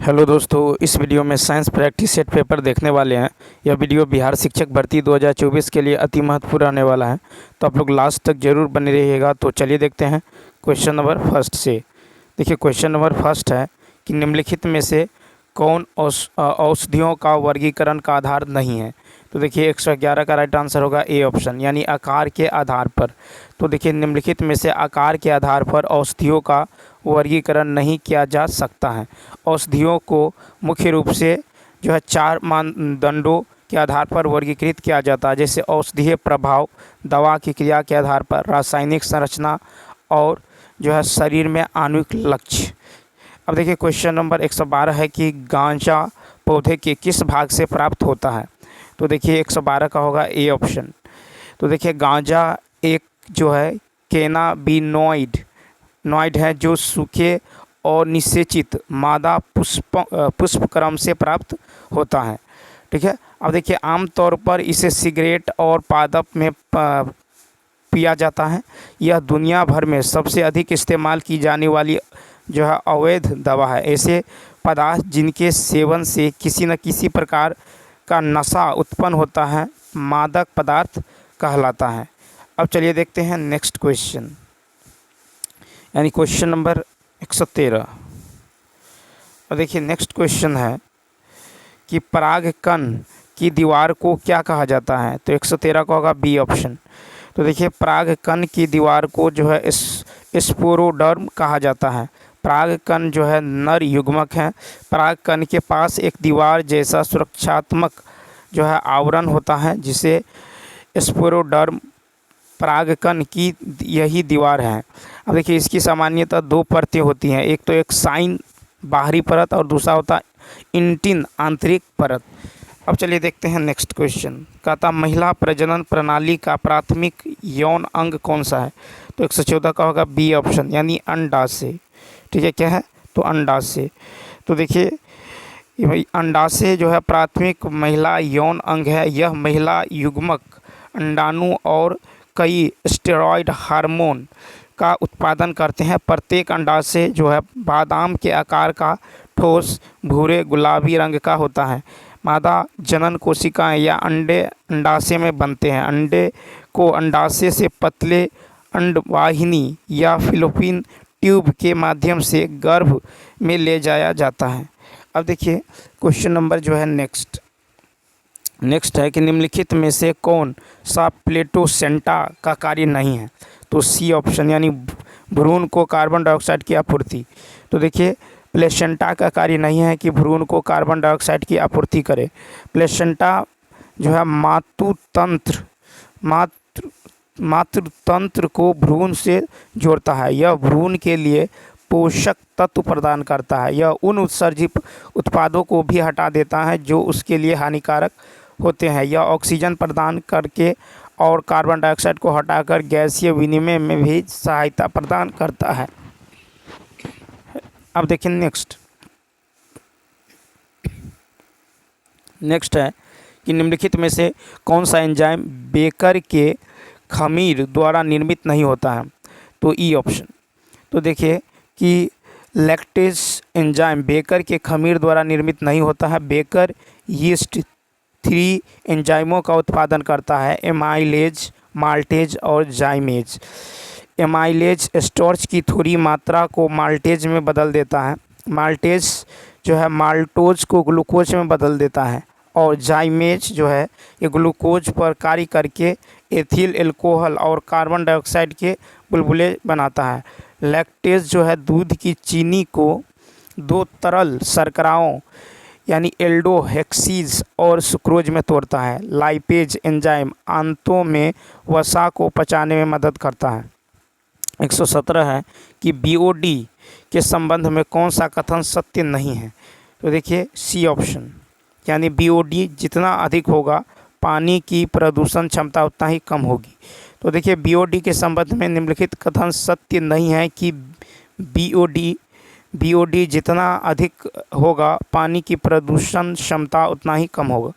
Hello दोस्तों, इस video में साइंस प्रैक्टिस सेट पेपर देखने वाले हैं। यह वीडियो बिहार शिक्षक भर्ती 2024 के लिए अति महत्वपूर्ण रहने वाला है, तो आप लोग लास्ट तक जरूर बने रहिएगा। तो चलिए देखते हैं क्वेश्चन नंबर फर्स्ट से। देखिए क्वेश्चन नंबर फर्स्ट है कि निम्नलिखित में से कौन औषधियों का वर्गीकरण का आधार नहीं है। तो देखिए 111 का राइट आंसर होगा ए ऑप्शन, यानी आकार के आधार पर। तो देखिए निम्नलिखित में से आकार के आधार पर औषधियों का वर्गीकरण नहीं किया जा सकता है। औषधियों को मुख्य रूप से जो है 4 मानदंडों के आधार पर वर्गीकृत किया जाता है, जैसे औषधीय प्रभाव, दवा की क्रिया के आधार पर, रासायनिक संरचना और जो है शरीर में आणविक लक्ष्य। अब देखिए क्वेश्चन नंबर 112 है कि गांजा पौधे के किस भाग से प्राप्त होता है। तो देखिए 112 का होगा ए ऑप्शन। तो देखिए गांजा एक जो है कैनाबिनॉइड है जो सूखे और निषेचित मादा पुष्प क्रम से प्राप्त होता है। ठीक है। अब देखिए आमतौर पर इसे सिगरेट और पादप में पिया जाता है। यह दुनिया भर में सबसे अधिक इस्तेमाल की जाने वाली जो है अवैध दवा है। ऐसे पदार्थ जिनके सेवन से किसी न किसी प्रकार का नशा उत्पन्न होता है मादक पदार्थ कहलाता है। अब चलिए देखते हैं नेक्स्ट क्वेश्चन, यानी क्वेश्चन नंबर 113। और देखिए नेक्स्ट क्वेश्चन है कि परागकण की दीवार को क्या कहा जाता है। तो 113 का होगा बी ऑप्शन। तो देखिए परागकण की दीवार को जो है स्पोरोडर्म कहा जाता है। परागकण जो है नर युग्मक है। परागकण के पास एक दीवार जैसा सुरक्षात्मक जो है आवरण होता है जिसे स्पोरोडर्म परागकण की यही दीवार है। अब देखिए इसकी सामान्यतः 2 परतें होती हैं, एक तो एक साइन बाहरी परत और दूसरा होता है इंटिन आंतरिक परत। अब चलिए देखते हैं नेक्स्ट क्वेश्चन। कहता महिला प्रजनन प्रणाली का प्राथमिक यौन अंग कौन सा है। तो 114 का होगा बी ऑप्शन, यानी अंडाशय। ठीक है, क्या है तो अंडाशय। तो देखिए भाई अंडाशय जो है प्राथमिक महिला यौन अंग है। यह महिला युग्मक अंडाणु और कई स्टेरॉयड हार्मोन का उत्पादन करते हैं। प्रत्येक अंडाशय जो है बादाम के आकार का ठोस भूरे गुलाबी रंग का होता है। मादा जनन कोशिकाएं या अंडे अंडाशय में बनते हैं। अंडे को अंडाशय से पतले अंडवाहिनी या फिलोपियन ट्यूब के माध्यम से गर्भ में ले जाया जाता है। अब देखिए क्वेश्चन नंबर जो है नेक्स्ट है कि निम्नलिखित में से कौन सा प्लेटोसेंटा का कार्य नहीं है। तो सी ऑप्शन, यानी भ्रूण को कार्बन डाइऑक्साइड की आपूर्ति। तो देखिए प्लेसेंटा का कार्य नहीं है कि भ्रूण को कार्बन डाइऑक्साइड की आपूर्ति करे। प्लेसेंटा जो है मातृतंत्र को भ्रूण से जोड़ता है। यह भ्रूण के लिए पोषक तत्व प्रदान करता है। यह उन उत्सर्जित उत्पादों को भी हटा देता है जो उसके लिए हानिकारक होते हैं। यह ऑक्सीजन प्रदान करके और कार्बन डाइऑक्साइड को हटाकर गैसीय विनिमय में भी सहायता प्रदान करता है। अब देखिए नेक्स्ट है कि निम्नलिखित में से कौन सा एंजाइम बेकर के खमीर द्वारा निर्मित नहीं होता है। तो ई ऑप्शन। तो देखिए कि लैक्टेज एंजाइम बेकर के खमीर द्वारा निर्मित नहीं होता है। बेकर यीस्ट 3 एंजाइमों का उत्पादन करता है, एमाइलेज, माल्टेज और जाइमेज। एमाइलेज स्टार्च की थोड़ी मात्रा को माल्टेज में बदल देता है। माल्टेज जो है माल्टोज को ग्लूकोज में बदल देता है और जाइमेज जो है ये ग्लूकोज पर कार्य करके एथिल एल्कोहल और कार्बन डाइऑक्साइड के बुलबुले बनाता है। लैक्टेज जो है दूध की चीनी को 2 तरल शर्कराओं यानी एल्डोहेक्सीज और सुक्रोज में तोड़ता है। लाइपेज एंजाइम आंतों में वसा को पचाने में मदद करता है। 117 है कि बीओडी के संबंध में कौन सा कथन सत्य नहीं है। तो देखिए सी ऑप्शन, यानी बीओडी जितना अधिक होगा पानी की प्रदूषण क्षमता उतना ही कम होगी। तो देखिए बीओडी के संबंध में निम्नलिखित कथन सत्य नहीं है कि बीओडी जितना अधिक होगा पानी की प्रदूषण क्षमता उतना ही कम होगा।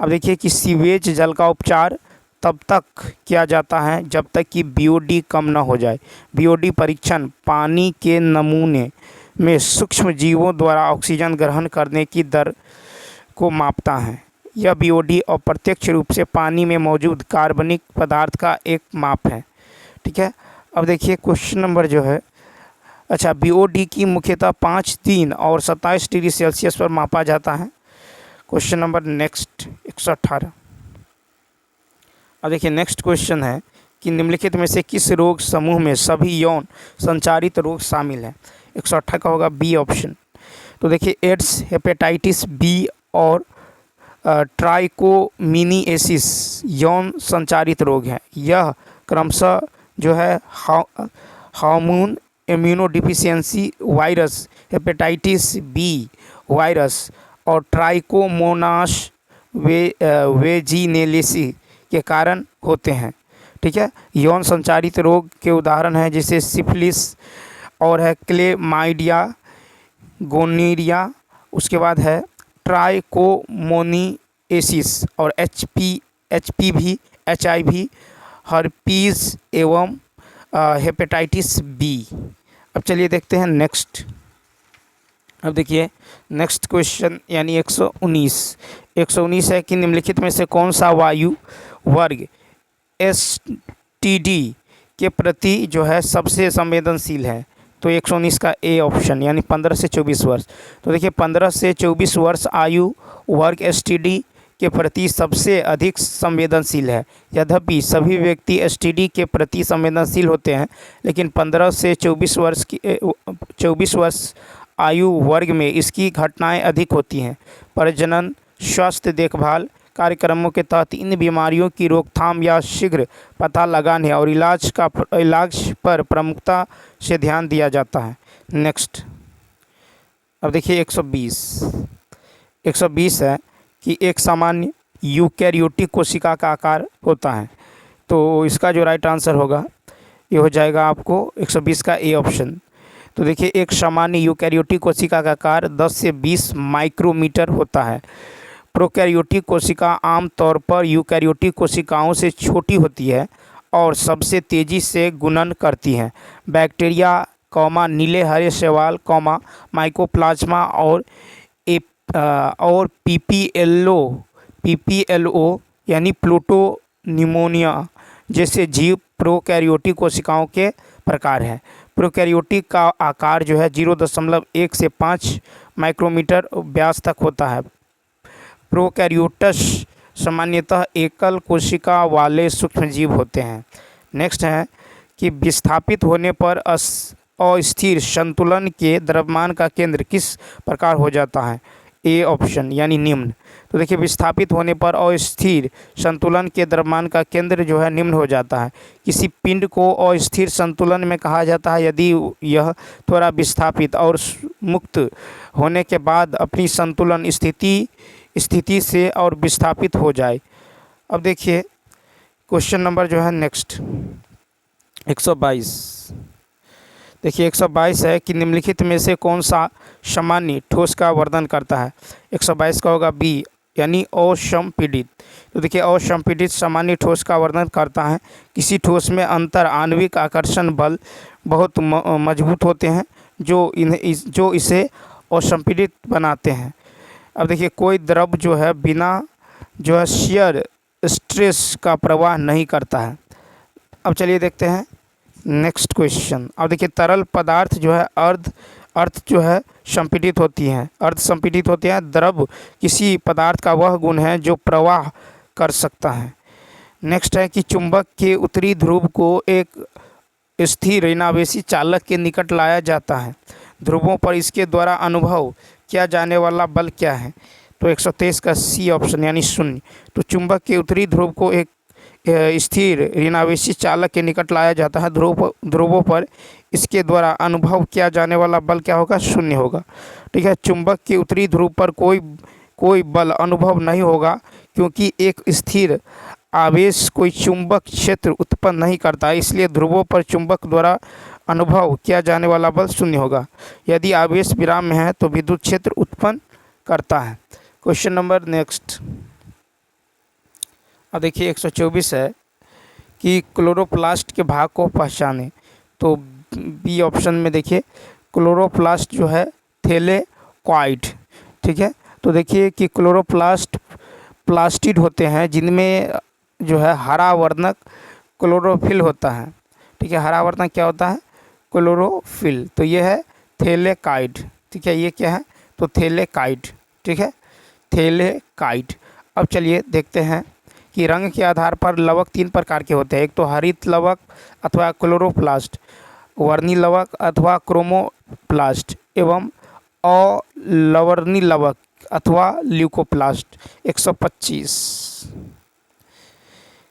अब देखिए कि सीवेज जल का उपचार तब तक किया जाता है जब तक कि बीओडी कम न हो जाए। बीओडी परीक्षण पानी के नमूने में सूक्ष्म जीवों द्वारा ऑक्सीजन ग्रहण करने की दर को मापता है। यह बीओडी अप्रत्यक्ष रूप से पानी में मौजूद कार्बनिक पदार्थ का एक माप है। ठीक है, अब देखिए क्वेश्चन नंबर जो है, अच्छा, बीओडी की मुख्यतः 5 दिन और 27 डिग्री सेल्सियस पर मापा जाता है। Question number next 118। अब देखिए नेक्स्ट क्वेश्चन है कि निम्नलिखित में से किस रोग समूह में सभी यौन संचारित रोग शामिल हैं। 118 का होगा बी ऑप्शन। तो देखिए एड्स, हेपेटाइटिस बी और ट्राइकोमिनिएसिस यौन संचारित रोग हैं। यह क्रमशः जो है human immunodeficiency virus, hepatitis B virus और ट्राइकोमोनास वेजिनेलिसी के कारण होते हैं। ठीक है, यौन संचारित रोग के उदाहरण हैं जैसे सिफिलिस और है क्लेमाइडिया, गोनीरिया, उसके बाद है ट्राइकोमोनिएसिस और एचपीवी, एचआईवी, हर्पीज एवं हेपेटाइटिस बी। अब चलिए देखते हैं नेक्स्ट। अब देखिए नेक्स्ट क्वेश्चन यानी 119 है कि निम्नलिखित में से कौन सा वायु वर्ग एसटीडी के प्रति जो है सबसे संवेदनशील है। तो 119 का ए ऑप्शन यानी 15 से 24 वर्ष। तो देखिए 15 से 24 वर्ष आयु वर्ग एसटीडी के प्रति सबसे अधिक संवेदनशील है। यद्यपि सभी व्यक्ति एसटीडी के प्रति संवेदनशील होते हैं, लेकिन 15 से 24 वर्ष आयु वर्ग में इसकी घटनाएं अधिक होती हैं। प्रजनन स्वास्थ्य देखभाल कार्यक्रमों के तहत इन बीमारियों की रोकथाम या शीघ्र पता लगाने और इलाज पर प्रमुखता से ध्यान दिया जाता है। नेक्स्ट, अब देखिए 120 है कि एक सामान्य यूकैरियोटिक कोशिका का आकार होता है। तो इसका जो राइट आंसर होगा ये हो जाएगा आपको 120 का ए ऑप्शन। तो देखिए एक सामान्य यूकैरियोटिक कोशिका का आकार 10 से 20 माइक्रोमीटर होता है। प्रोकैरियोटिक कोशिका आमतौर पर यूकैरियोटिक कोशिकाओं से छोटी होती है और सबसे तेज़ी से गुणन करती हैं। बैक्टीरिया, नीले हरे शैवाल, माइकोप्लाज्मा और पीपीएलओ यानी प्लूटोनिमोनिया जैसे जीव प्रोकैरियोटिक कोशिकाओं के प्रकार हैं। प्रोकैरियोटिक का आकार जो है 0.1 से 5 माइक्रोमीटर व्यास तक होता है। प्रोकैरियोट्स सामान्यतः एकल कोशिका वाले सूक्ष्मजीव होते हैं। नेक्स्ट है कि विस्थापित होने पर अस्थिर संतुलन के द्रव्यमान का केंद्र किस प्रकार हो जाता है। ए ऑप्शन यानी निम्न। तो देखिए विस्थापित होने पर अस्थिर संतुलन के द्रव्यमान का केंद्र जो है निम्न हो जाता है। किसी पिंड को अस्थिर संतुलन में कहा जाता है यदि यह थोड़ा विस्थापित और मुक्त होने के बाद अपनी संतुलन स्थिति से और विस्थापित हो जाए। अब देखिए क्वेश्चन नंबर जो है नेक्स्ट 122। देखिए 122 है कि निम्नलिखित में से कौन सा सामान्य ठोस का वर्णन करता है। 122 का होगा बी यानी असंपीड़ित। तो देखिए असंपीड़ित सामान्य ठोस का वर्णन करता है। किसी ठोस में अंतर आणविक आकर्षण बल बहुत मजबूत होते हैं जो इसे असंपीड़ित बनाते हैं। अब देखिए कोई द्रव जो है बिना जो है शियर स्ट्रेस का प्रवाह नहीं करता है। अब चलिए देखते हैं नेक्स्ट क्वेश्चन। अब देखिए तरल पदार्थ जो है अर्ध जो है संपीड़ित होती हैं, अर्ध संपीड़ित होते हैं। द्रव किसी पदार्थ का वह गुण है जो प्रवाह कर सकता है। नेक्स्ट है कि चुंबक के उत्तरी ध्रुव को एक स्थिर ऋणावेशी चालक के निकट लाया जाता है। ध्रुवों पर इसके द्वारा अनुभव किया जाने वाला बल क्या है। तो 123 का सी ऑप्शन यानी 0। तो चुंबक के उत्तरी ध्रुव को एक स्थिर ऋणावेशी चालक के निकट लाया जाता है। ध्रुवों पर इसके द्वारा अनुभव किया जाने वाला बल क्या होगा, 0 होगा। ठीक है, चुंबक के उत्तरी ध्रुव पर कोई बल अनुभव नहीं होगा क्योंकि एक स्थिर आवेश कोई चुंबक क्षेत्र उत्पन्न नहीं करता, इसलिए ध्रुवों पर चुंबक द्वारा अनुभव किया जाने वाला बल 0 होगा। यदि आवेश विराम में है तो विद्युत क्षेत्र उत्पन्न करता है। Question number next. अब देखिए 124 है कि क्लोरोप्लास्ट के भाग को पहचाने। तो बी ऑप्शन में देखिए क्लोरोप्लास्ट जो है थैलेकॉइड। ठीक है, तो देखिए कि क्लोरोप्लास्ट प्लास्टिड होते हैं जिनमें जो है हरा वर्णक क्लोरोफिल होता है। ठीक है, हरा वर्णक क्या होता है? क्लोरोफिल। तो ये है थैलेकाइड। ठीक है, ये क्या है? तो थैलेकाइड। ठीक है, थैलेकाइड। अब चलिए देखते हैं कि रंग के आधार पर लवक 3 प्रकार के होते हैं। एक तो हरित लवक अथवा क्लोरोप्लास्ट, वर्णी लवक अथवा क्रोमोप्लास्ट एवं अलवर्णी लवक अथवा ल्यूकोप्लास्ट। 125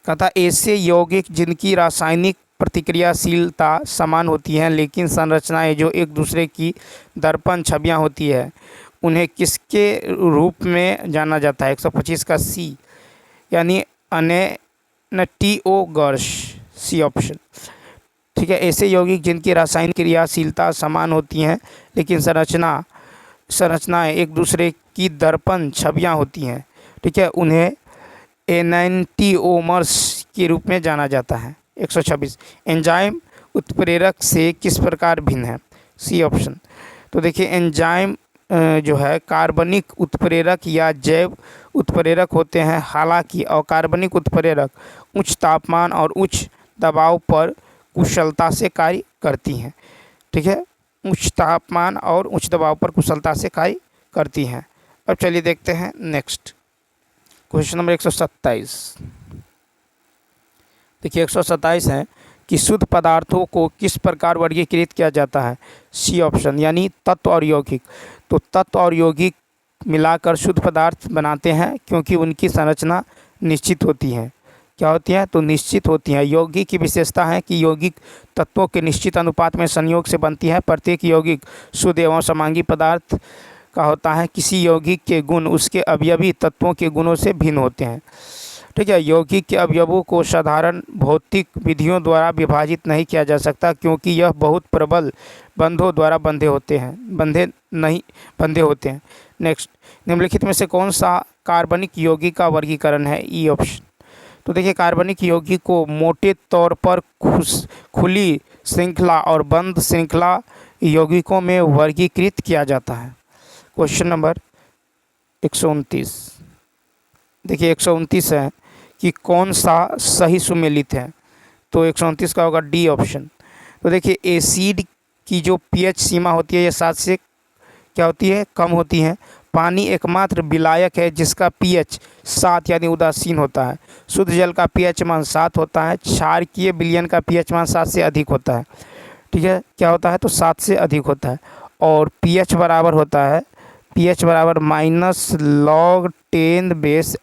कहता ऐसे यौगिक जिनकी रासायनिक प्रतिक्रियाशीलता समान होती है लेकिन संरचनाएं जो एक दूसरे की दर्पण छवियां होती है, उन्हें किसके रूप में जाना जाता है? 125 का सी, यानी अनैंटिओगर्स, सी ऑप्शन। ठीक है, ऐसे यौगिक जिनकी रासायनिक क्रियाशीलता समान होती हैं लेकिन संरचनाएं एक दूसरे की दर्पण छवियां होती हैं, ठीक है, उन्हें एनेंटिओमर्स के रूप में जाना जाता है। 126 एंजाइम उत्प्रेरक से किस प्रकार भिन्न है? C option. तो देखिए एंजाइम जो है कार्बनिक उत्प्रेरक या जैव उत्प्रेरक होते हैं, हालांकि अकार्बनिक उत्प्रेरक उच्च तापमान और उच्च दबाव पर कुशलता से कार्य करती हैं। ठीक है, उच्च तापमान और उच्च दबाव पर कुशलता से कार्य करती हैं। अब चलिए देखते हैं नेक्स्ट क्वेश्चन नंबर 127। देखिए 127 है कि शुद्ध पदार्थों को किस प्रकार वर्गीकृत किया जाता है? सी ऑप्शन, यानी तत्व और यौगिक। तो तत्व और यौगिक मिलाकर शुद्ध पदार्थ बनाते हैं क्योंकि उनकी संरचना निश्चित होती है। क्या होती है? तो निश्चित होती है। यौगिक की विशेषता है कि यौगिक तत्वों के निश्चित अनुपात में संयोग से बनती है। प्रत्येक यौगिक शुद्ध एवं समांगी पदार्थ का होता है। किसी यौगिक के गुण उसके अवयवी तत्वों के गुणों से भिन्न होते हैं। ठीक है, यौगिक के अवयवों को साधारण भौतिक विधियों द्वारा विभाजित नहीं किया जा सकता क्योंकि यह बहुत प्रबल बंधों द्वारा बंधे होते हैं। नेक्स्ट, निम्नलिखित में से कौन सा कार्बनिक यौगिक का वर्गीकरण है? E option. तो देखिए कार्बनिक यौगिक को मोटे तौर पर खुली श्रृंखला और बंद श्रृंखला यौगिकों में वर्गीकृत किया जाता है। Question number 129। देखिए 129 है कि कौन सा सही सुमेलित है? तो 129 का होगा डी ऑप्शन। तो देखिए एसिड की जो पीएच सीमा होती है ये 7 से क्या होती है? कम होती है। पानी एकमात्र विलायक है जिसका पीएच 7 यानी उदासीन होता है। शुद्ध जल का पीएच मान 7 होता है। क्षारकीय विलयन का पीएच मान 7 से अधिक होता है। ठीक है, क्या होता है? तो 7 से अधिक होता है। और पीएच बराबर होता है, पीएच बराबर -log10⁻H+।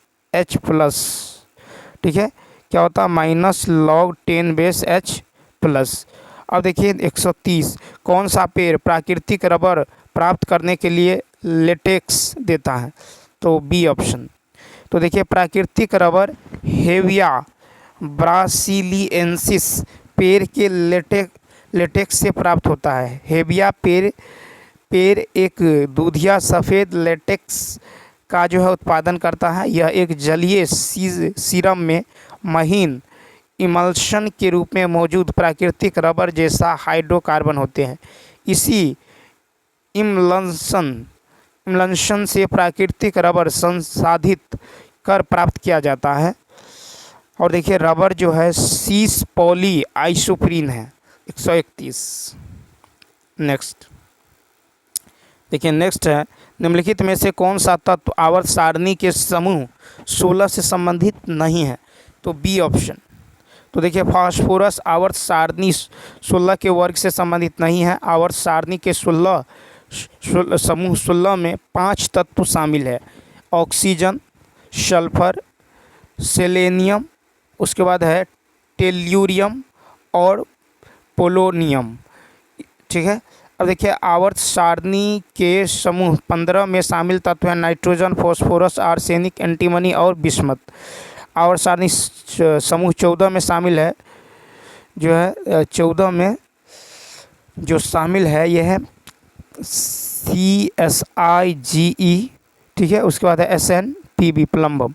ठीक है, क्या होता है? -log10⁻H+। अब देखिए 130 कौन सा पेड़ प्राकृतिक रबर प्राप्त करने के लिए लेटेक्स देता है? तो बी ऑप्शन। तो देखिए प्राकृतिक रबर हेविया ब्रासिलिएंसिस पेड़ के लेटेक्स से प्राप्त होता है। हेविया पेड़ एक दूधिया सफ़ेद लेटेक्स का जो है उत्पादन करता है। यह एक जलीय सीरम में महीन इमल्शन के रूप में मौजूद प्राकृतिक रबर जैसा हाइड्रोकार्बन होते हैं। इसी इमल्शन से प्राकृतिक रबर संसाधित कर प्राप्त किया जाता है। और देखिए रबर जो है सीस पॉली आइसोप्रीन है। 131। नेक्स्ट देखिए नेक्स्ट है निम्नलिखित में से कौन सा तत्व आवर्त सारणी के समूह 16 से संबंधित नहीं है? तो बी ऑप्शन। तो देखिए फास्फोरस आवर्त सारणी 16 के वर्ग से संबंधित नहीं है। आवर्त सारणी के समूह 16 में 5 तत्व शामिल है, ऑक्सीजन, सल्फर, सेलेनियम, उसके बाद है टेल्यूरियम और पोलोनियम। ठीक है, अब देखिए आवर्त सारणी के समूह 15 में शामिल तत्व हैं नाइट्रोजन, फॉस्फोरस, आर्सेनिक, एंटीमनी और बिस्मथ। आवर्त सारणी समूह 14 में शामिल है, जो है 14 में जो शामिल है यह है CSIGE। ठीक है, उसके बाद है SNPB प्लम्बम।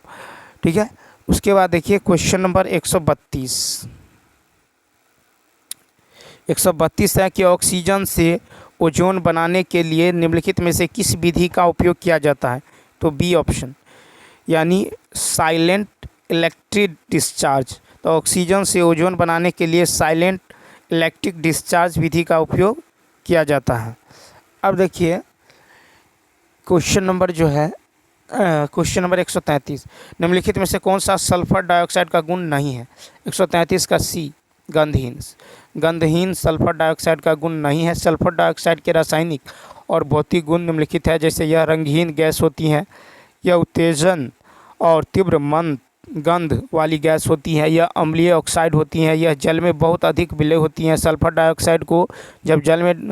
ठीक है, उसके बाद देखिए क्वेश्चन नंबर 132 है कि ऑक्सीजन से ओजोन बनाने के लिए निम्नलिखित में से किस विधि का उपयोग किया जाता है? तो बी ऑप्शन, यानी साइलेंट इलेक्ट्रिक डिस्चार्ज। तो ऑक्सीजन से ओजोन बनाने के लिए साइलेंट इलेक्ट्रिक डिस्चार्ज विधि का उपयोग किया जाता है। अब देखिए क्वेश्चन नंबर जो है क्वेश्चन नंबर 133, निम्नलिखित में से कौन सा सल्फर डाइऑक्साइड का गुण नहीं है? 133 का सी, गंधहीन सल्फर डाइऑक्साइड का गुण नहीं है। सल्फर डाइऑक्साइड के रासायनिक और भौतिक गुण निम्नलिखित है, जैसे यह रंगहीन गैस होती है, यह उत्तेजन और तीव्र मंद गंध वाली गैस होती है, यह अम्लीय ऑक्साइड होती हैं, यह जल में बहुत अधिक विलय होती हैं। सल्फर डाइऑक्साइड को जब जल में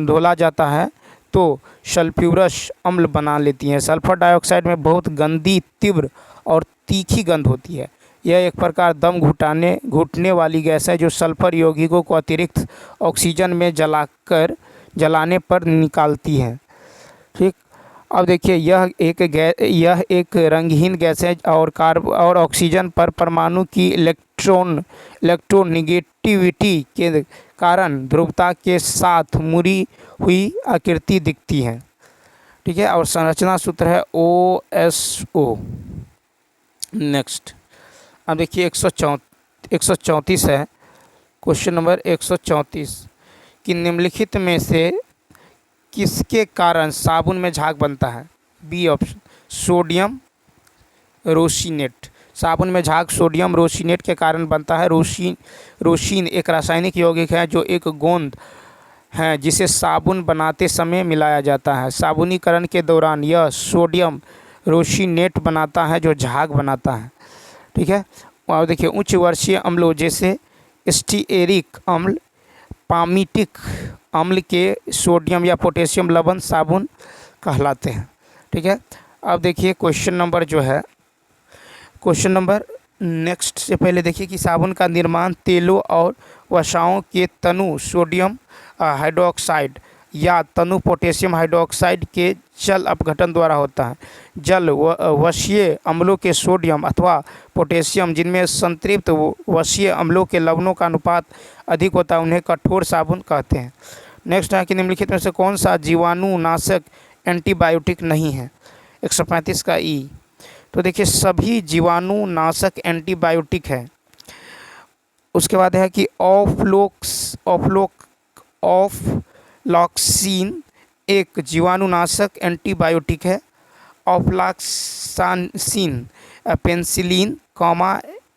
धोला जाता है तो सल्फ्यूरस अम्ल बना लेती हैं। सल्फर डाइऑक्साइड में बहुत गंदी, तीव्र और तीखी गंध होती है। यह एक प्रकार दम घुटने वाली गैस है जो सल्फर यौगिकों को अतिरिक्त ऑक्सीजन में जलाने पर निकालती है। ठीक, अब देखिए यह एक रंगहीन गैस है और ऑक्सीजन पर परमाणु की इलेक्ट्रोनिगेटिविटी के कारण ध्रुवता के साथ मुड़ी हुई आकृति दिखती है। ठीक है, और संरचना सूत्र है OSO। नेक्स्ट, अब देखिए 134 है, क्वेश्चन नंबर 134 कि निम्नलिखित में से किसके कारण साबुन में झाग बनता है? B option, sodium rosinate. साबुन में झाग सोडियम रोशिनेट के कारण बनता है। रोशीन एक रासायनिक यौगिक है जो एक गोंद है जिसे साबुन बनाते समय मिलाया जाता है। साबुनीकरण के दौरान यह सोडियम रोशिनेट बनाता है जो झाग बनाता है। ठीक है, और देखिए उच्च वर्षीय अम्लों जैसे स्टीएरिक अम्ल, पामीटिक अम्ल के सोडियम या पोटेशियम लवण साबुन कहलाते हैं। ठीक है, अब देखिए क्वेश्चन नंबर जो है क्वेश्चन नंबर नेक्स्ट से पहले देखिए कि साबुन का निर्माण तेलों और वसाओं के तनु सोडियम हाइड्रोक्साइड या तनु पोटेशियम हाइड्रोक्साइड के जल अपघटन द्वारा होता है। जल वशीय अम्लों के सोडियम अथवा पोटेशियम जिनमें संतृप्त वशीय अम्लों के लवणों का अनुपात अधिक होता है उन्हें कठोर साबुन कहते हैं। नेक्स्ट है कि निम्नलिखित में से कौन सा जीवाणुनाशक एंटीबायोटिक नहीं है? 135 का ई। तो देखिए सभी जीवाणुनाशक एंटीबायोटिक है। उसके बाद है कि ऑफ्लॉक्सीन एक जीवाणुनाशक एंटीबायोटिक है। ऑफ्लॉक्सासिन पेनिसिलिन,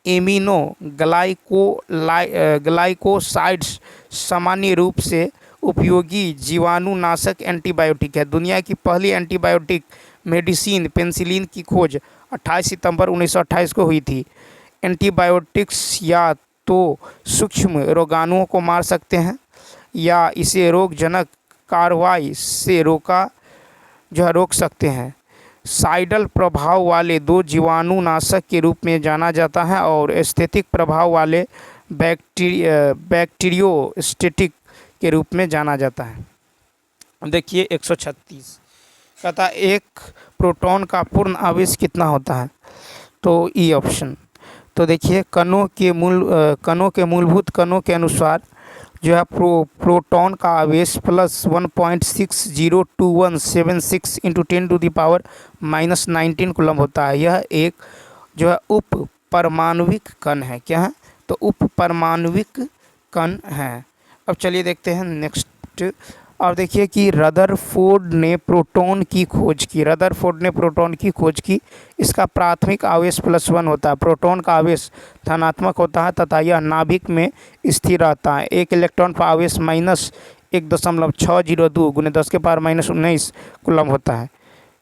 एमिनो ग्लाइकोसाइड्स सामान्य रूप से उपयोगी जीवाणुनाशक एंटीबायोटिक है। दुनिया की पहली एंटीबायोटिक मेडिसिन पेनिसिलिन की खोज 28 सितंबर 1928 को हुई थी। एंटीबायोटिक्स या तो सूक्ष्म रोगाणुओं को मार सकते हैं या इसे रोगजनक कार्रवाई से रोक सकते हैं। साइडल प्रभाव वाले दो जीवाणुनाशक के रूप में जाना जाता है और एस्थेटिक प्रभाव वाले बैक्टीरियोस्टेटिक के रूप में जाना जाता है। देखिए 136 कहता एक प्रोटॉन का पूर्ण आवेश कितना होता है? तो ई ऑप्शन। तो देखिए कणों के मूलभूत कणों के अनुसार जो है प्रोटॉन का आवेश प्लस 1.602176 इंटू 10⁻⁻19 कूलम होता है। यह एक जो है उप परमाणविक कण है। क्या है? तो उप परमाणविक कण है। अब चलिए देखते हैं नेक्स्ट। और देखिए कि रदरफोर्ड ने प्रोटॉन की खोज की। इसका प्राथमिक आवेश +1 होता है। प्रोटॉन का आवेश धनात्मक होता है तथा यह नाभिक में स्थिर रहता है। एक इलेक्ट्रॉन पर आवेश -1.602 × 10⁻⁻19 कूलम होता है।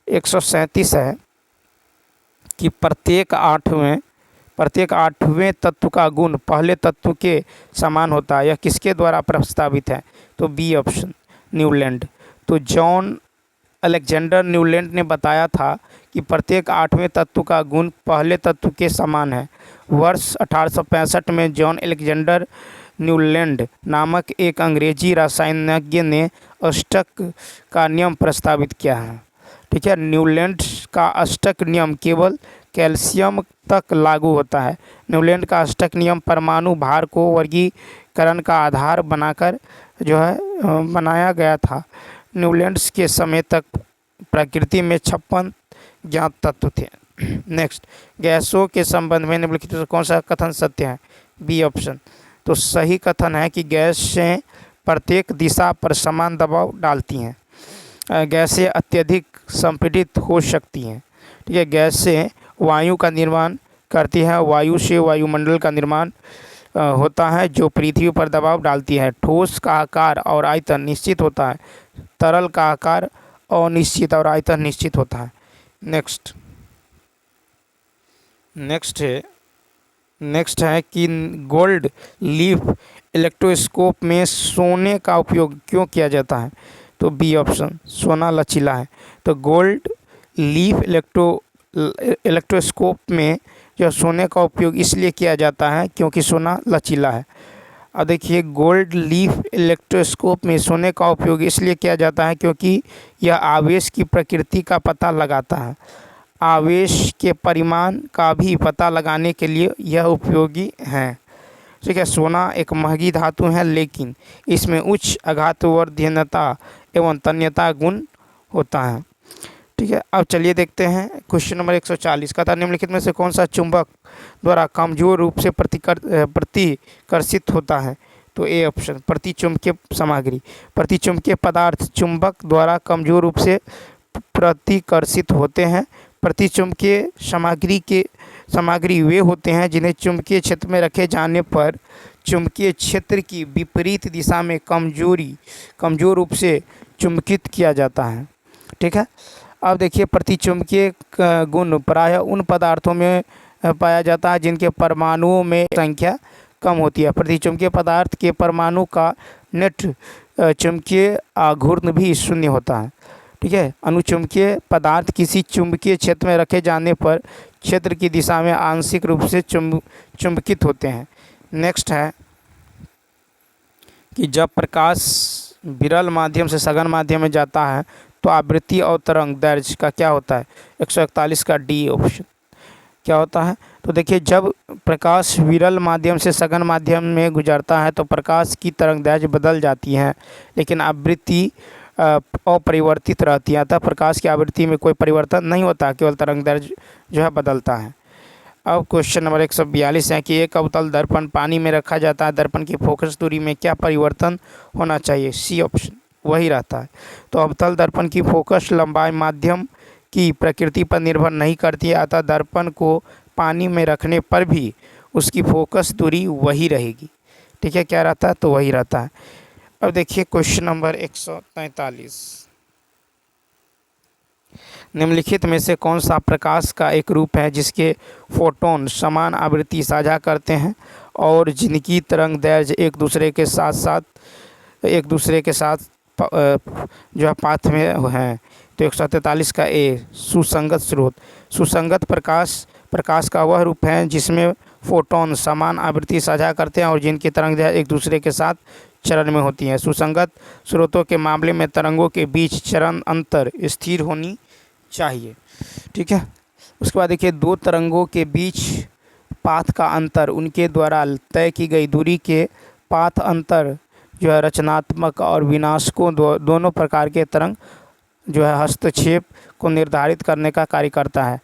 137 है कि प्रत्येक आठवें तत्व का गुण पहले तत्व के समान होता है। यह किसके द्वारा प्रस्तावित है? तो बी ऑप्शन, न्यूलैंड। तो जॉन अलेक्जेंडर न्यूलैंड ने बताया था कि प्रत्येक आठवें तत्व का गुण पहले तत्व के समान है। वर्ष 1865 में जॉन अलेक्जेंडर न्यूलैंड नामक एक अंग्रेजी रसायनज्ञ ने अष्टक का नियम प्रस्तावित किया है। ठीक है, न्यूलैंड का अष्टक नियम केवल कैल्शियम तक लागू होता है। न्यूलैंड का अष्टक नियम परमाणु भार को वर्गीकरण का आधार बनाकर जो है बनाया गया था। न्यूलैंड्स के समय तक प्रकृति में 56 ज्ञात तत्व थे। नेक्स्ट, गैसों के संबंध में निम्नलिखित में से कौन सा कथन सत्य है? B option. तो सही कथन है कि गैसें प्रत्येक दिशा पर समान दबाव डालती हैं। गैसें अत्यधिक संपीड़ित हो सकती हैं। ठीक है, गैसें वायु का निर्माण करती हैं। वायु से वायुमंडल का निर्माण होता है जो पृथ्वी पर दबाव डालती है। ठोस का आकार और आयतन निश्चित होता है। तरल का आकार अनिश्चित और आयतन निश्चित होता है। नेक्स्ट है कि गोल्ड लीफ इलेक्ट्रोस्कोप में सोने का उपयोग क्यों किया जाता है? तो बी ऑप्शन, सोना लचीला है। तो गोल्ड लीफ इलेक्ट्रोस्कोप में जो सोने का उपयोग इसलिए किया जाता है क्योंकि सोना लचीला है। अब देखिए, गोल्ड लीफ इलेक्ट्रोस्कोप में सोने का उपयोग इसलिए किया जाता है क्योंकि यह आवेश की प्रकृति का पता लगाता है। आवेश के परिमाण का भी पता लगाने के लिए यह उपयोगी है। ठीक है, सोना एक महंगी धातु है लेकिन इसमें उच्च आघातवर्धनता एवं तन्यता गुण होता है। ठीक है, अब चलिए देखते हैं क्वेश्चन नंबर 140 का था, निम्नलिखित में से कौन सा चुंबक द्वारा कमजोर रूप से प्रतिकर्षित होता है? तो ए ऑप्शन, प्रतिचुंबकीय सामग्री। प्रतिचुंबकीय पदार्थ चुंबक द्वारा कमजोर रूप से प्रतिकर्षित होते हैं। प्रतिचुंबकीय सामग्री वे होते हैं जिन्हें चुंबकीय क्षेत्र में रखे जाने पर चुंबकीय क्षेत्र की विपरीत दिशा में कमजोर रूप से चुंबकित किया जाता है। ठीक है, अब देखिए, प्रतिचुंबकीय गुण प्रायः उन पदार्थों में पाया जाता है जिनके परमाणुओं में संख्या कम होती है। प्रतिचुंबकीय पदार्थ के परमाणु का नेट चुंबकीय आघूर्ण भी शून्य होता है। ठीक है, अनुचुंबकीय पदार्थ किसी चुंबकीय क्षेत्र में रखे जाने पर क्षेत्र की दिशा में आंशिक रूप से चुंबकित होते हैं। नेक्स्ट है कि जब प्रकाश विरल माध्यम से सघन माध्यम में जाता है तो आवृत्ति और तरंग दैर्घ्य का क्या होता है? 141 का डी ऑप्शन क्या होता है? तो देखिए, जब प्रकाश विरल माध्यम से सघन माध्यम में गुजरता है तो प्रकाश की तरंग दैर्घ्य बदल जाती है लेकिन आवृत्ति अपरिवर्तित रहती है। अतः प्रकाश की आवृत्ति में कोई परिवर्तन नहीं होता, केवल तरंग दैर्घ्य जो है बदलता है। अब क्वेश्चन नंबर 142 है कि एक अवतल दर्पण पानी में रखा जाता है। दर्पण की फोकस दूरी में क्या परिवर्तन होना चाहिए? सी ऑप्शन, वही रहता है। तो अवतल दर्पण की फोकस लंबाई माध्यम की प्रकृति पर निर्भर नहीं करती है, अतः दर्पण को पानी में रखने पर भी उसकी फोकस दूरी वही रहेगी। ठीक है, क्या रहता है? तो वही रहता है। अब देखिए क्वेश्चन नंबर 143, निम्नलिखित में से कौन सा प्रकाश का एक रूप है जिसके फोटोन समान आवृत्ति साझा करते हैं और जिनकी तरंग दैर्घ्य एक दूसरे के साथ जो है पाथ में हैं? तो 143 का ए, सुसंगत स्रोत। सुसंगत प्रकाश का वह रूप है जिसमें फोटोन समान आवृत्ति साझा करते हैं और जिनकी तरंग दैर्घ्य एक दूसरे के साथ चरण में होती हैं। सुसंगत स्रोतों के मामले में तरंगों के बीच चरण अंतर स्थिर होनी चाहिए। ठीक है, उसके बाद देखिए, दो तरंगों के बीच पाथ का अंतर उनके द्वारा तय की गई दूरी के पाथ अंतर जो है रचनात्मक और विनाशकों दोनों प्रकार के तरंग जो है हस्तक्षेप को निर्धारित करने का कार्य करता है।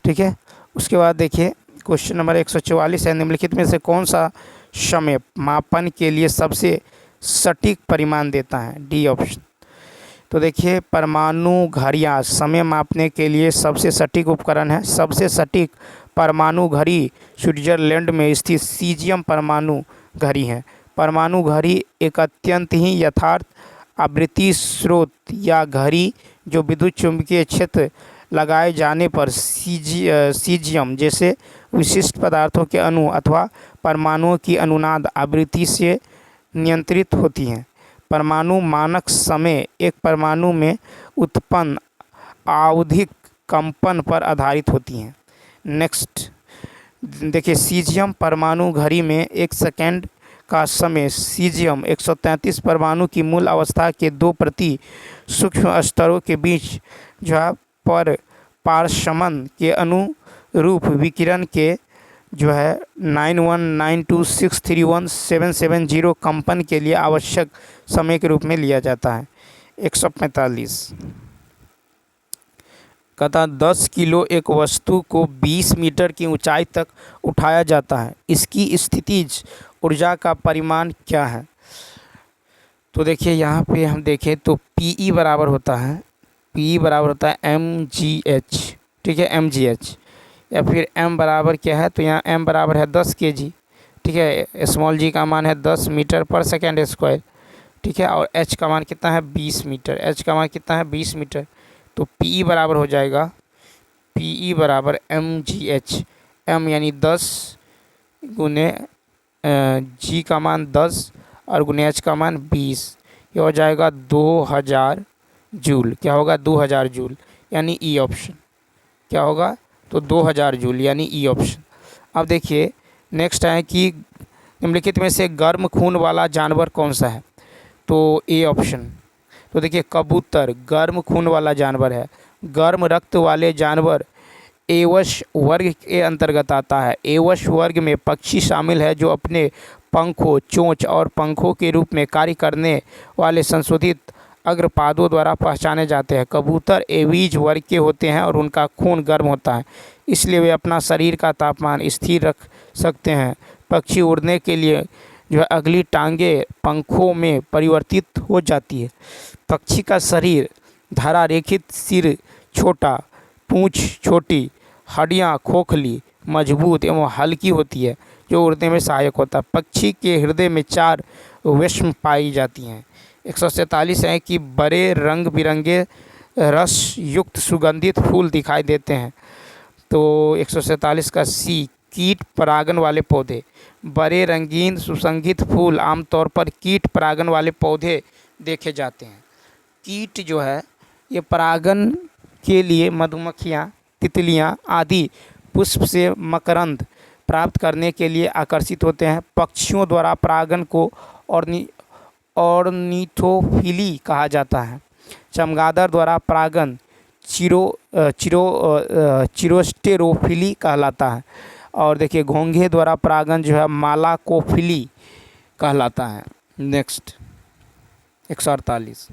ठीक है, उसके बाद देखिए क्वेश्चन नंबर 144 है, निम्नलिखित में से कौन सा समय मापन के लिए सबसे सटीक परिमाण देता है? D option. तो देखिए, परमाणु घड़ियाँ समय मापने के लिए सबसे सटीक उपकरण है। सबसे सटीक परमाणु घड़ी स्विट्जरलैंड में स्थित सीजियम परमाणु घड़ी है। परमाणु घड़ी एक अत्यंत ही यथार्थ आवृत्ति स्रोत या घड़ी जो विद्युत चुंबकीय क्षेत्र लगाए जाने पर सीजियम जैसे विशिष्ट पदार्थों के अणु अथवा परमाणुओं की अनुनाद आवृत्ति से नियंत्रित होती हैं। परमाणु मानक समय एक परमाणु में उत्पन्न आवधिक कंपन पर आधारित होती हैं। नेक्स्ट देखिए, सीजियम परमाणु घड़ी में एक सेकंड का समय सीजियम 133 परमाणु की मूल अवस्था के 2 प्रति सूक्ष्म स्तरों के बीच जो है पर पारसमन के अनुरूप विकिरण के जो है 9192631770 कंपन के लिए आवश्यक समय के रूप में लिया जाता है। 145 कहता 10 किलो एक वस्तु को 20 मीटर की ऊंचाई तक उठाया जाता है, इसकी स्थितिज ऊर्जा का परिमाण क्या है। तो देखिए यहाँ पे हम देखें तो Pe बराबर होता है mgh, ठीक है, mgh, या फिर m बराबर क्या है, तो यहाँ m बराबर है 10 kg, ठीक है, स्मॉल g का मान है 10 मीटर पर सेकेंड स्क्वायर, ठीक है, और h का मान कितना है 20 मीटर, h का मान कितना है 20 मीटर। तो Pe बराबर हो जाएगा Pe बराबर mgh, m यानी 10 गुने g का मान 10 और गुने h का मान 20, ये हो जाएगा 2000 जूल। क्या होगा 2000 जूल, यानी ई ऑप्शन। क्या होगा तो 2000 जूल यानी ई ऑप्शन। अब देखिए नेक्स्ट है कि निम्नलिखित में से गर्म खून वाला जानवर कौन सा है, तो ए ऑप्शन। तो देखिए कबूतर गर्म खून वाला जानवर है। गर्म रक्त वाले जानवर एवश वर्ग के अंतर्गत आता है। एवश वर्ग में पक्षी शामिल है जो अपने पंखों, चोंच और पंखों के रूप में कार्य करने वाले संशोधित अग्रपादों द्वारा पहचाने जाते हैं। कबूतर एवीज वर्ग के होते हैं और उनका खून गर्म होता है, इसलिए वे अपना शरीर का तापमान स्थिर रख सकते हैं। पक्षी उड़ने के लिए जो है अगली टांगें पंखों में परिवर्तित हो जाती है। पक्षी का शरीर धारा रेखित, सिर छोटा, पूंछ छोटी, हड्डियां खोखली, मजबूत एवं हल्की होती है जो उड़ने में सहायक होता है। पक्षी के हृदय में 4 वेश्म पाई जाती हैं। 147 है कि बड़े रंग बिरंगे रस युक्त सुगंधित फूल दिखाई देते हैं। तो 147 का सी कीट परागन वाले पौधे। बड़े रंगीन सुसंगित फूल आमतौर पर कीट परागन वाले पौधे देखे जाते हैं। कीट जो है ये परागन के लिए मधुमक्खियाँ, तितलियाँ आदि पुष्प से मकरंद प्राप्त करने के लिए आकर्षित होते हैं। पक्षियों द्वारा परागन को ऑर्निथोफिली कहा जाता है। चमगादड़ द्वारा परागन चिरोस्टेरोफिली कहलाता है। और देखिए घोंघे द्वारा परागन जो है मालाकोफिली कहलाता है। नेक्स्ट 148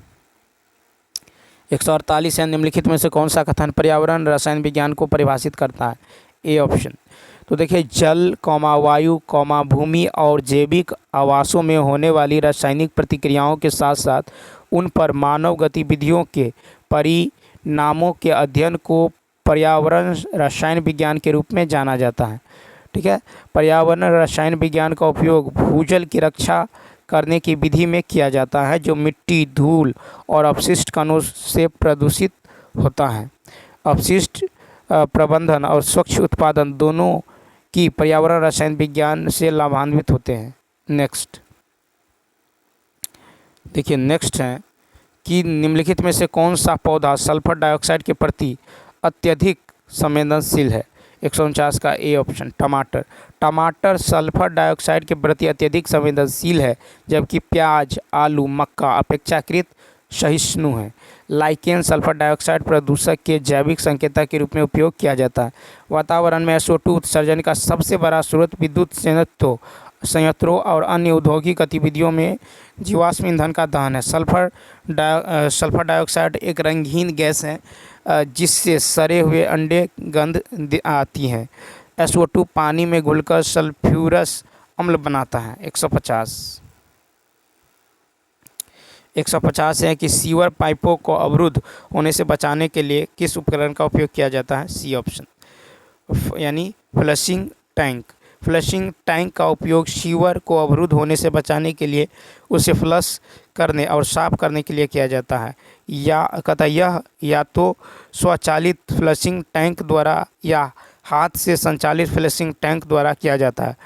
है निम्नलिखित में से कौन सा कथन पर्यावरण रसायन विज्ञान को परिभाषित करता है, ए ऑप्शन। तो देखिए जल, वायु, भूमि और जैविक आवासों में होने वाली रासायनिक प्रतिक्रियाओं के साथ साथ उन पर मानव गतिविधियों के परिणामों के अध्ययन को पर्यावरण रसायन विज्ञान के रूप में जाना जाता है। ठीक है, पर्यावरण रसायन विज्ञान का उपयोग भूजल की रक्षा करने की विधि में किया जाता है जो मिट्टी, धूल और अपशिष्ट कणों से प्रदूषित होता है। अपशिष्ट प्रबंधन और स्वच्छ उत्पादन दोनों की पर्यावरण रसायन विज्ञान से लाभान्वित होते हैं। नेक्स्ट देखिए नेक्स्ट है कि निम्नलिखित में से कौन सा पौधा सल्फर डाइऑक्साइड के प्रति अत्यधिक संवेदनशील है। 149 का ए ऑप्शन टमाटर सल्फर डाइऑक्साइड के प्रति अत्यधिक संवेदनशील है, जबकि प्याज, आलू, मक्का अपेक्षाकृत सहिष्णु है। लाइकेन सल्फर डाइऑक्साइड प्रदूषक के जैविक संकेतक के रूप में उपयोग किया जाता है। वातावरण में SO2 उत्सर्जन का सबसे बड़ा स्रोत विद्युत संयंत्रों और अन्य औद्योगिक गतिविधियों में जीवाश्म ईंधन का दहन है। सल्फर डाइऑक्साइड एक रंगहीन गैस है जिससे सड़े हुए अंडे गंध आती है। SO2 पानी में घुलकर सल्फ्यूरस अम्ल बनाता है। 150 है कि सीवर पाइपों को अवरुद्ध होने से बचाने के लिए किस उपकरण का उपयोग किया जाता है, सी ऑप्शन, यानी फ्लशिंग टैंक। फ्लशिंग टैंक का उपयोग सीवर को अवरुद्ध होने से बचाने के लिए उसे फ्लश करने और साफ करने के लिए किया जाता है। यह या तो स्वचालित फ्लशिंग टैंक द्वारा या हाथ से संचालित फ्लशिंग टैंक द्वारा किया जाता है।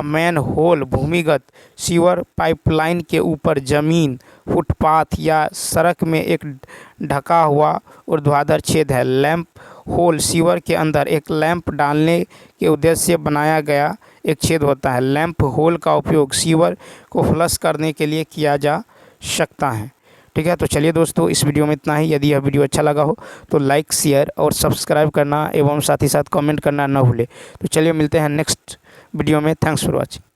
मैन होल भूमिगत सीवर पाइपलाइन के ऊपर जमीन, फुटपाथ या सड़क में एक ढका हुआ ऊर्ध्वाधर छेद है। लैंप होल सीवर के अंदर एक लैंप डालने के उद्देश्य से बनाया गया एक छेद होता है। लैंप होल का उपयोग सीवर को फ्लश करने के लिए किया जा सकता है। ठीक है। तो चलिए दोस्तों, इस वीडियो में इतना ही। यदि यह वीडियो अच्छा लगा हो तो लाइक, शेयर और सब्सक्राइब करना एवं साथ ही साथ कमेंट करना ना भूलें। तो चलिए मिलते हैं नेक्स्ट वीडियो में। Thanks for watching.